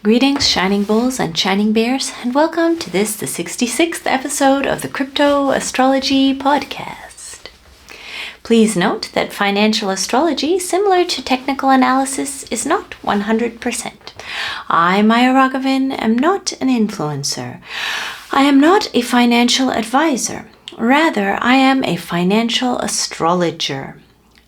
Greetings, Shining Bulls and Shining Bears, and welcome to the 66th episode of the CRYPTO ASTROLOGY PODCAST. Please note that financial astrology, similar to technical analysis, is not 100%. I, Maya Raghavan, am not an influencer. I am not a financial advisor. Rather, I am a financial astrologer,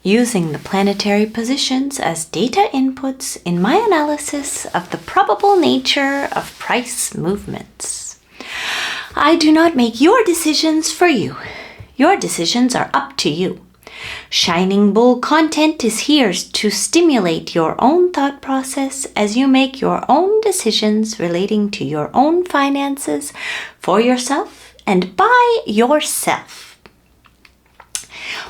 using the planetary positions as data inputs in my analysis of the probable nature of price movements. I do not make your decisions for you. Your decisions are up to you. Shining Bull content is here to stimulate your own thought process as you make your own decisions relating to your own finances for yourself and by yourself.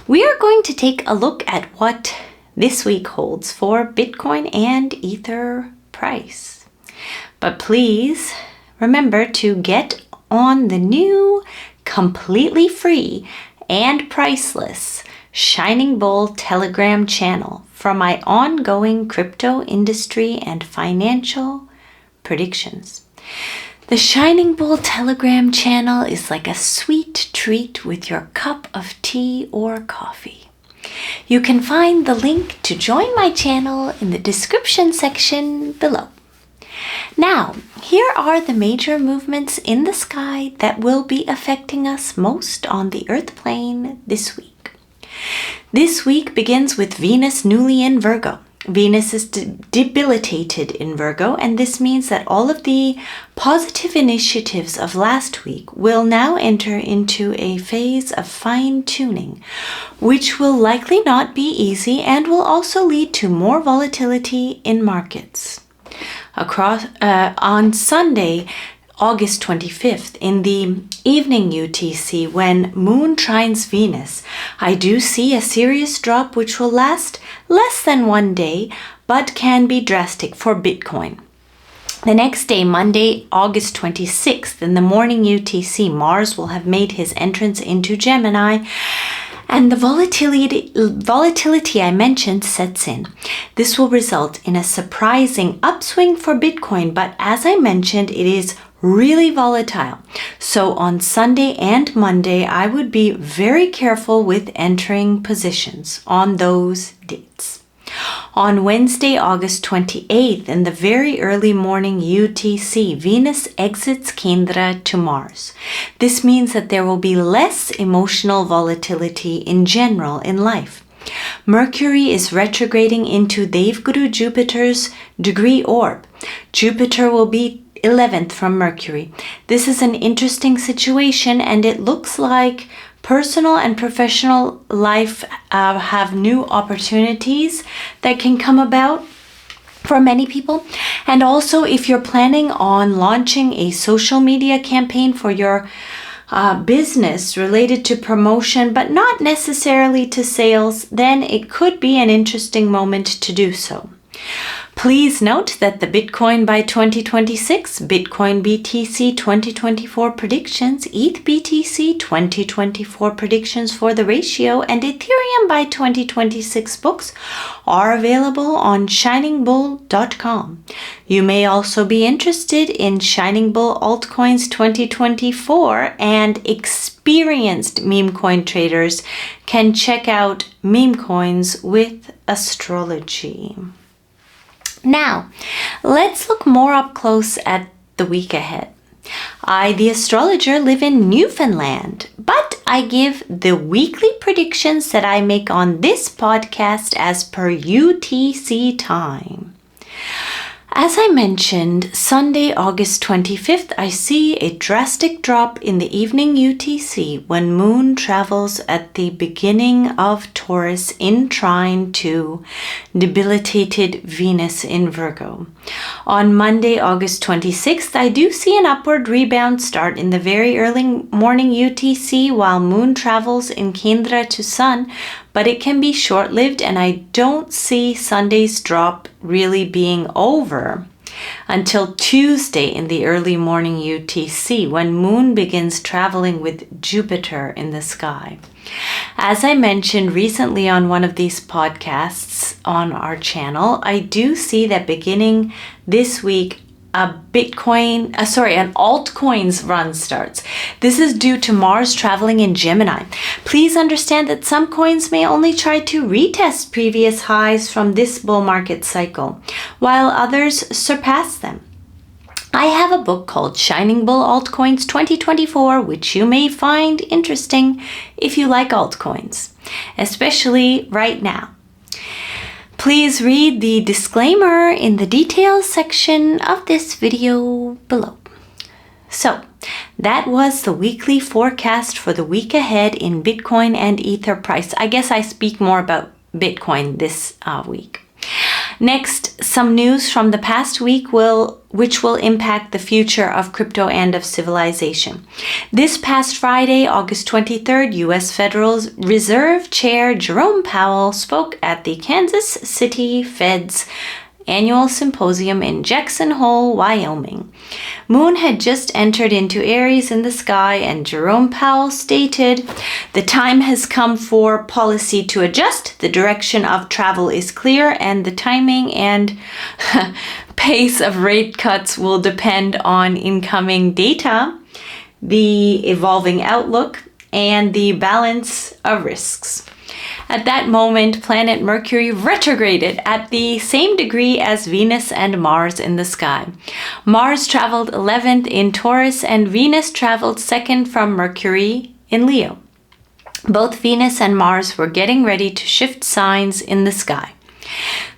We are going to take a look at what this week holds for Bitcoin and Ether price. But please remember to get on the new, completely free and priceless Shining Bull Telegram channel for my ongoing crypto industry and financial predictions. The Shining Bull Telegram channel is like a sweet treat with your cup of tea or coffee. You can find the link to join my channel in the description section below. Now, here are the major movements in the sky that will be affecting us most on the Earth plane this week. This week begins with Venus newly in Virgo. Venus is debilitated in Virgo, and this means that all of the positive initiatives of last week will now enter into a phase of fine-tuning, which will likely not be easy and will also lead to more volatility in markets. On Sunday, August 25th, in the evening UTC, when Moon trines Venus, I do see a serious drop which will last less than 1 day, but can be drastic for Bitcoin. The next day, Monday, August 26th, in the morning UTC, Mars will have made his entrance into Gemini, and the volatility I mentioned sets in. This will result in a surprising upswing for Bitcoin, but as I mentioned, it is really volatile. So on Sunday and Monday, I would be very careful with entering positions on those dates. On Wednesday, August 28th, in the very early morning UTC, Venus exits Kendra to Mars. This means that there will be less emotional volatility in general in life. Mercury is retrograding into Devguru Jupiter's degree orb. Jupiter will be 11th from Mercury. This is an interesting situation, and it looks like personal and professional life have new opportunities that can come about for many people. And also, if you're planning on launching a social media campaign for your business related to promotion, but not necessarily to sales, then it could be an interesting moment to do so. Please note that the Bitcoin by 2026, Bitcoin BTC 2024 predictions, ETH BTC 2024 predictions for the ratio, and Ethereum by 2026 books are available on ShiningBull.com. You may also be interested in ShiningBull Altcoins 2024, and experienced meme coin traders can check out MEMECOINS with astrology. Now, let's look more up close at the week ahead. I, the astrologer, live in Newfoundland, but I give the weekly predictions that I make on this podcast as per UTC time. As I mentioned, Sunday, August 25th, I see a drastic drop in the evening UTC when Moon travels at the beginning of Taurus in trine to debilitated Venus in Virgo. On Monday, August 26th, I do see an upward rebound start in the very early morning UTC while Moon travels in Kendra to Sun, but it can be short-lived, and I don't see Sunday's drop really being over until Tuesday in the early morning UTC when Moon begins traveling with Jupiter in the sky. As I mentioned recently on one of these podcasts on our channel, I do see that beginning this week, an altcoins run starts. This is due to Mars traveling in Gemini. Please understand that some coins may only try to retest previous highs from this bull market cycle, while others surpass them. I have a book called ShiningBull Altcoins 2024, which you may find interesting if you like altcoins, especially right now. Please read the disclaimer in the details section of this video below. So, that was the weekly forecast for the week ahead in Bitcoin and Ether price. I guess I speak more about Bitcoin this week. Next, some news from the past week which will impact the future of crypto and of civilization. This past Friday, August 23rd, U.S. Federal Reserve Chair Jerome Powell spoke at the Kansas City Fed's annual symposium in Jackson Hole, Wyoming. Moon had just entered into Aries in the sky, and Jerome Powell stated, "The time has come for policy to adjust. The direction of travel is clear, and the timing and pace of rate cuts will depend on incoming data, the evolving outlook, and the balance of risks." At that moment, planet Mercury retrograded at the same degree as Venus and Mars in the sky. Mars traveled 11th in Taurus, and Venus traveled 2nd from Mercury in Leo. Both Venus and Mars were getting ready to shift signs in the sky.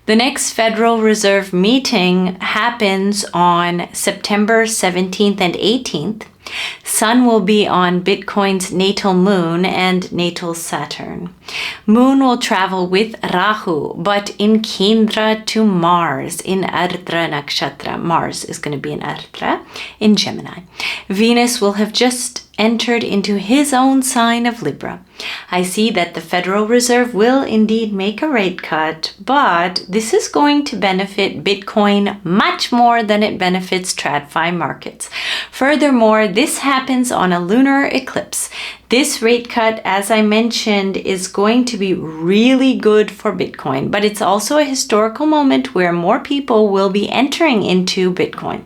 The next Federal Reserve meeting happens on September 17th and 18th. Sun will be on Bitcoin's natal moon and natal Saturn. Moon will travel with Rahu, but in Kendra to Mars in Ardra Nakshatra. Mars is going to be in Ardra in Gemini. Venus will have just entered into his own sign of Libra. I see that the Federal Reserve will indeed make a rate cut, but this is going to benefit Bitcoin much more than it benefits TradFi markets. Furthermore, this happens on a lunar eclipse. This rate cut, as I mentioned, is going to be really good for Bitcoin, but it's also a historical moment where more people will be entering into Bitcoin.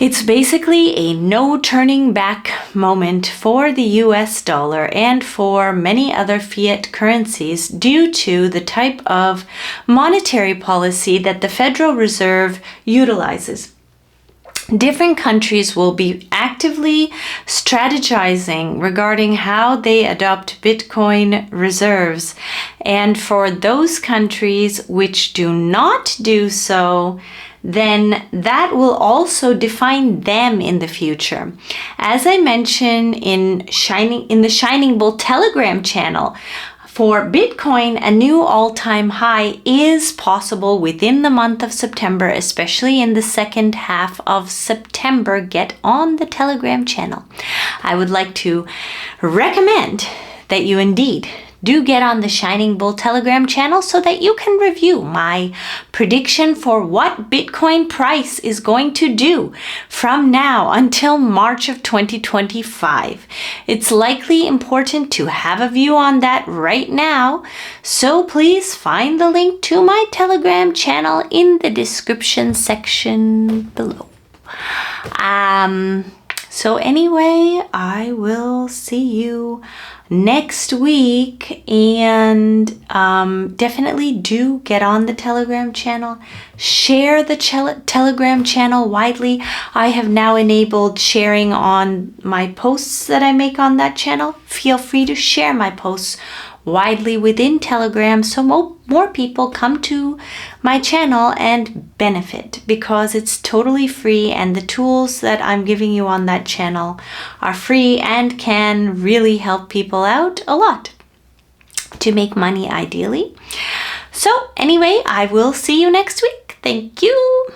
It's basically a no turning back moment for the US dollar and for many other fiat currencies due to the type of monetary policy that the Federal Reserve utilizes. Different countries will be actively strategizing regarding how they adopt Bitcoin reserves. And for those countries which do not do so, then that will also define them in the future. As I mentioned in the ShiningBull Telegram channel, for Bitcoin, a new all-time high is possible within the month of September, especially in the second half of September. Get on the Telegram channel. I would like to recommend that you indeed do get on the ShiningBull Telegram channel so that you can review my prediction for what Bitcoin price is going to do from now until March of 2025. It's likely important to have a view on that right now, so please find the link to my Telegram channel in the description section below. So anyway, I will see you next week, and definitely do get on the Telegram channel. Share the Telegram channel widely. I have now enabled sharing on my posts that I make on that channel. Feel free to share my posts widely within Telegram so more people come to my channel and benefit, because it's totally free and the tools that I'm giving you on that channel are free and can really help people out a lot to make money ideally. So anyway, I will see you next week. Thank you.